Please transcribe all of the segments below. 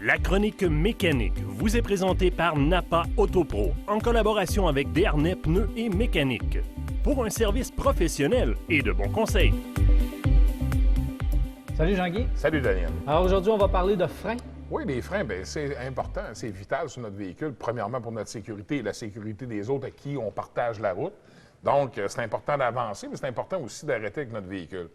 La chronique mécanique vous est présentée par Napa Autopro en collaboration avec Desharnais Pneus et Mécanique pour un service professionnel et de bons conseils. Salut Jean-Guy. Salut Daniel. Alors aujourd'hui, on va parler de freins. Oui, les freins, bien, c'est important, c'est vital sur notre véhicule. Premièrement, pour notre sécurité et la sécurité des autres à qui on partage la route. Donc, c'est important d'avancer, mais c'est important aussi d'arrêter avec notre véhicule.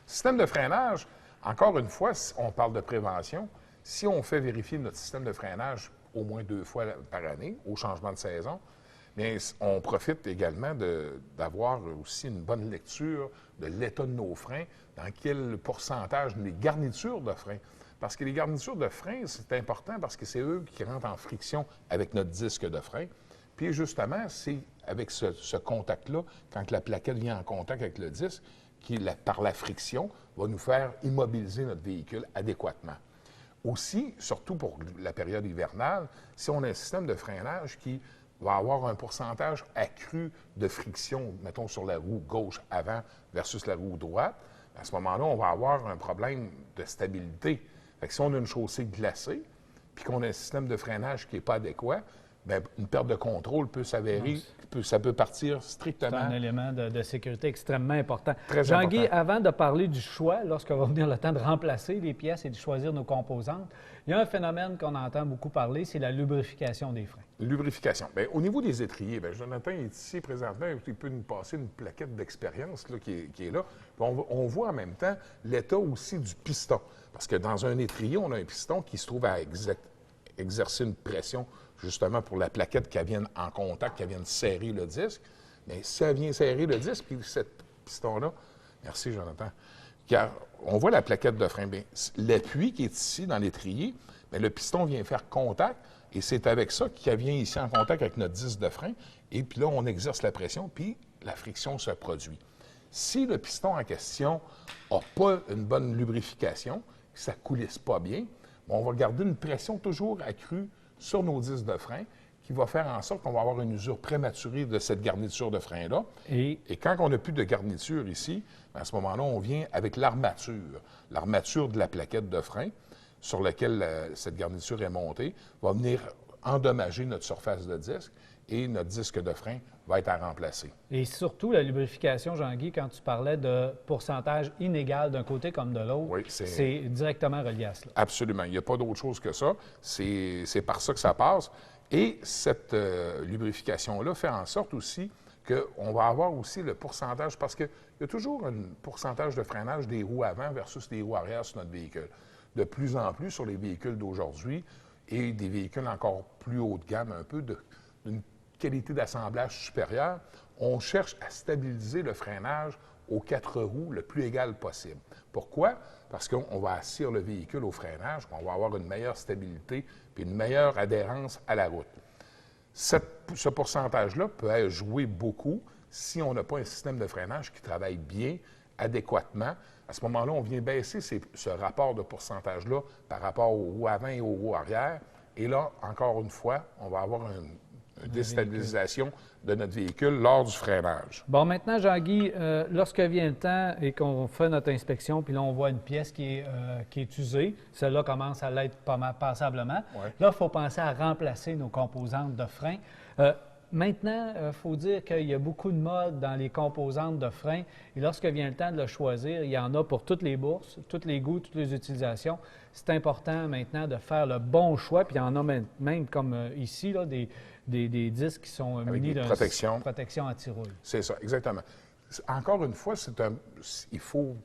Système de freinage, encore une fois, on parle de prévention. Si on fait vérifier notre système de freinage au moins 2 fois par année, au changement de saison, bien, on profite également d'avoir aussi une bonne lecture de l'état de nos freins, dans quel pourcentage des garnitures de freins. Parce que les garnitures de frein, c'est important parce que c'est eux qui rentrent en friction avec notre disque de frein. Puis justement, c'est avec ce contact-là, quand la plaquette vient en contact avec le disque, qui, par la friction, va nous faire immobiliser notre véhicule adéquatement. Aussi, surtout pour la période hivernale, si on a un système de freinage qui va avoir un pourcentage accru de friction, mettons sur la roue gauche avant versus la roue droite, à ce moment-là, on va avoir un problème de stabilité. Fait que si on a une chaussée glacée, puis qu'on a un système de freinage qui n'est pas adéquat, bien, une perte de contrôle peut s'avérer, ça peut partir strictement. C'est un élément de sécurité extrêmement important. Très Jean-Guy, important. avant de parler du choix, lorsqu'on va venir le temps de remplacer les pièces et de choisir nos composantes, il y a un phénomène qu'on entend beaucoup parler, c'est la lubrification des freins. Lubrification. Bien, au niveau des étriers, bien, Jonathan est ici présentement, il peut nous passer une plaquette d'expérience là, qui est là. Puis on voit en même temps l'état aussi du piston. Parce que dans un étrier, on a un piston qui se trouve à exercer une pression justement pour la plaquette qui vienne en contact, qui vienne serrer le disque. Mais si elle vient serrer le disque, puis ce piston-là, merci Jonathan, car on voit la plaquette de frein. Bien, l'appui qui est ici dans l'étrier, bien, le piston vient faire contact et c'est avec ça qu'il vient ici en contact avec notre disque de frein. Et puis là, on exerce la pression, puis la friction se produit. Si le piston en question n'a pas une bonne lubrification, que ça ne coulisse pas bien, on va garder une pression toujours accrue sur nos disques de frein qui va faire en sorte qu'on va avoir une usure prématurée de cette garniture de frein-là. Et quand on n'a plus de garniture ici, à ce moment-là, on vient avec l'armature de la plaquette de frein sur laquelle cette garniture est montée, va venir endommager notre surface de disque et notre disque de frein va être à remplacer. Et surtout, la lubrification, Jean-Guy, quand tu parlais de pourcentage inégal d'un côté comme de l'autre, oui, c'est directement relié à cela. Absolument. Il n'y a pas d'autre chose que ça. C'est par ça que ça passe. Et cette lubrification-là fait en sorte aussi qu'on va avoir aussi le pourcentage, parce qu'il y a toujours un pourcentage de freinage des roues avant versus des roues arrière sur notre véhicule. De plus en plus sur les véhicules d'aujourd'hui et des véhicules encore plus haut de gamme, un peu d'une qualité d'assemblage supérieure, on cherche à stabiliser le freinage aux 4 roues le plus égal possible. Pourquoi? Parce qu'on va assir le véhicule au freinage, on va avoir une meilleure stabilité et une meilleure adhérence à la route. Ce pourcentage-là peut jouer beaucoup si on n'a pas un système de freinage qui travaille bien, adéquatement. À ce moment-là, on vient baisser ce rapport de pourcentage-là par rapport aux roues avant et aux roues arrière. Et là, encore une fois, on va avoir une déstabilisation de notre véhicule lors du freinage. Bon, maintenant, Jean-Guy, lorsque vient le temps et qu'on fait notre inspection, puis là, on voit une pièce qui est usée, celle-là commence à l'être pas mal passablement. Ouais. Là, il faut penser à remplacer nos composantes de frein. Maintenant, il faut dire qu'il y a beaucoup de modes dans les composantes de frein. Et lorsque vient le temps de le choisir, il y en a pour toutes les bourses, tous les goûts, toutes les utilisations. C'est important maintenant de faire le bon choix. Puis il y en a même comme ici, là, des disques qui sont munis d'une protection anti-rouille. C'est ça, exactement. Encore une fois, il faut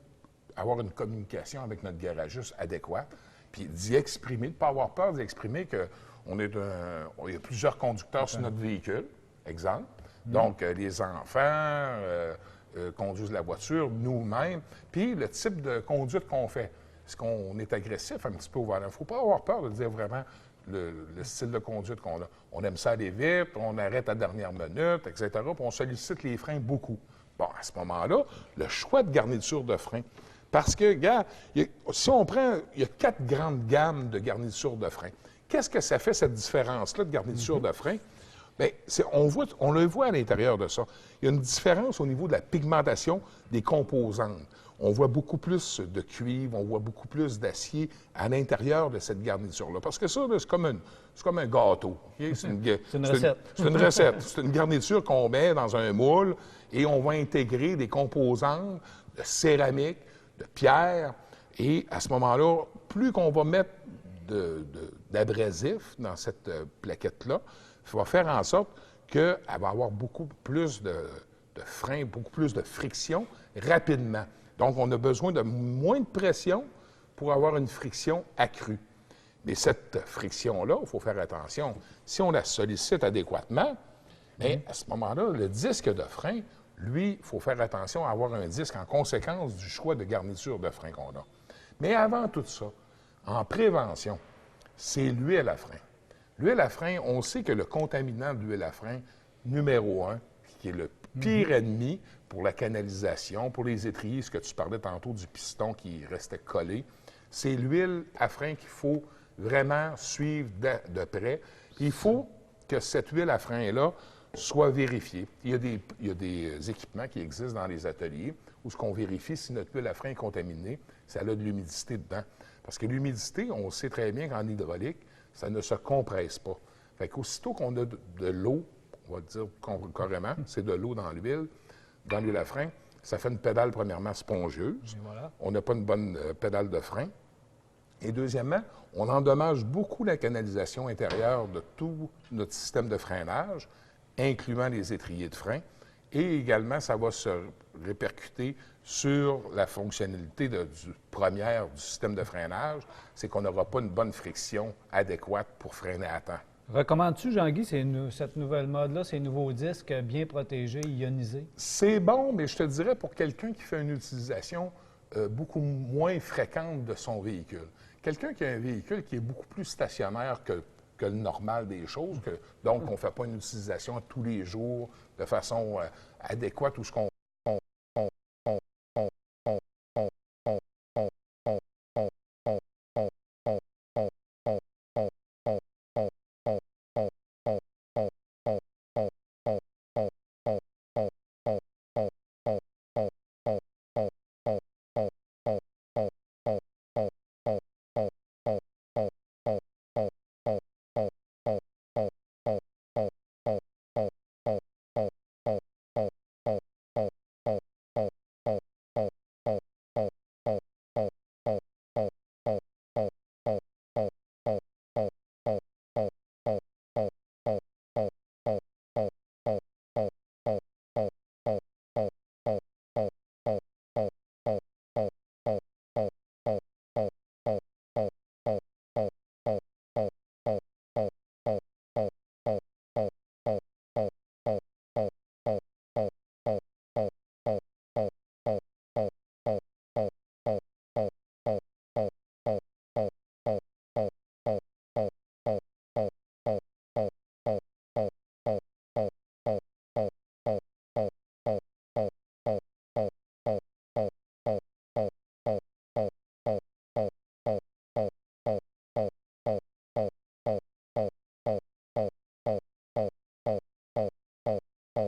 avoir une communication avec notre garagiste adéquate, puis d'y exprimer, de ne pas avoir peur d'y exprimer qu'il y a plusieurs conducteurs sur notre véhicule, exemple. Donc, les enfants conduisent la voiture, nous-mêmes, puis le type de conduite qu'on fait. Est-ce qu'on est agressif un petit peu au volant? Il ne faut pas avoir peur de dire vraiment le style de conduite qu'on a. On aime ça aller vite, on arrête à la dernière minute, etc., puis on sollicite les freins beaucoup. Bon, à ce moment-là, le choix de garniture de frein, parce que, regarde, si on prend, il y a 4 grandes gammes de garnitures de frein. Qu'est-ce que ça fait, cette différence-là de garniture de frein? Bien, on le voit à l'intérieur de ça. Il y a une différence au niveau de la pigmentation des composantes. on voit beaucoup plus de cuivre, on voit beaucoup plus d'acier à l'intérieur de cette garniture-là. Parce que ça, là, c'est comme un gâteau. Okay? C'est une recette. C'est une recette. C'est une garniture qu'on met dans un moule et on va intégrer des composantes de céramique, de pierre. Et à ce moment-là, plus qu'on va mettre d'abrasif dans cette plaquette-là, ça va faire en sorte qu'elle va avoir beaucoup plus de frein, beaucoup plus de friction rapidement. Donc, on a besoin de moins de pression pour avoir une friction accrue. Mais cette friction-là, il faut faire attention. Si on la sollicite adéquatement, bien, à ce moment-là, le disque de frein, lui, il faut faire attention à avoir un disque en conséquence du choix de garniture de frein qu'on a. Mais avant tout ça, en prévention, c'est l'huile à frein. L'huile à frein, on sait que le contaminant de l'huile à frein, numéro 1, qui est le pire ennemi pour la canalisation, pour les étriers, ce que tu parlais tantôt du piston qui restait collé, c'est l'huile à frein qu'il faut vraiment suivre de près. Il faut que cette huile à frein-là soit vérifiée. Il y a des équipements qui existent dans les ateliers où ce qu'on vérifie si notre huile à frein est contaminée, si elle a de l'humidité dedans. Parce que l'humidité, on sait très bien qu'en hydraulique, ça ne se compresse pas. Fait qu'aussitôt qu'on a de l'eau, on va dire carrément, c'est de l'eau dans l'huile à frein, ça fait une pédale premièrement spongieuse. Voilà. On n'a pas une bonne pédale de frein. Et deuxièmement, on endommage beaucoup la canalisation intérieure de tout notre système de freinage, incluant les étriers de frein. Et également, ça va se répercuter sur la fonctionnalité première du système de freinage, c'est qu'on n'aura pas une bonne friction adéquate pour freiner à temps. Recommandes-tu, Jean-Guy, cette nouvelle mode-là, ces nouveaux disques bien protégés, ionisés? C'est bon, mais je te dirais pour quelqu'un qui fait une utilisation beaucoup moins fréquente de son véhicule. Quelqu'un qui a un véhicule qui est beaucoup plus stationnaire que le normal des choses, donc on ne fait pas une utilisation tous les jours de façon adéquate où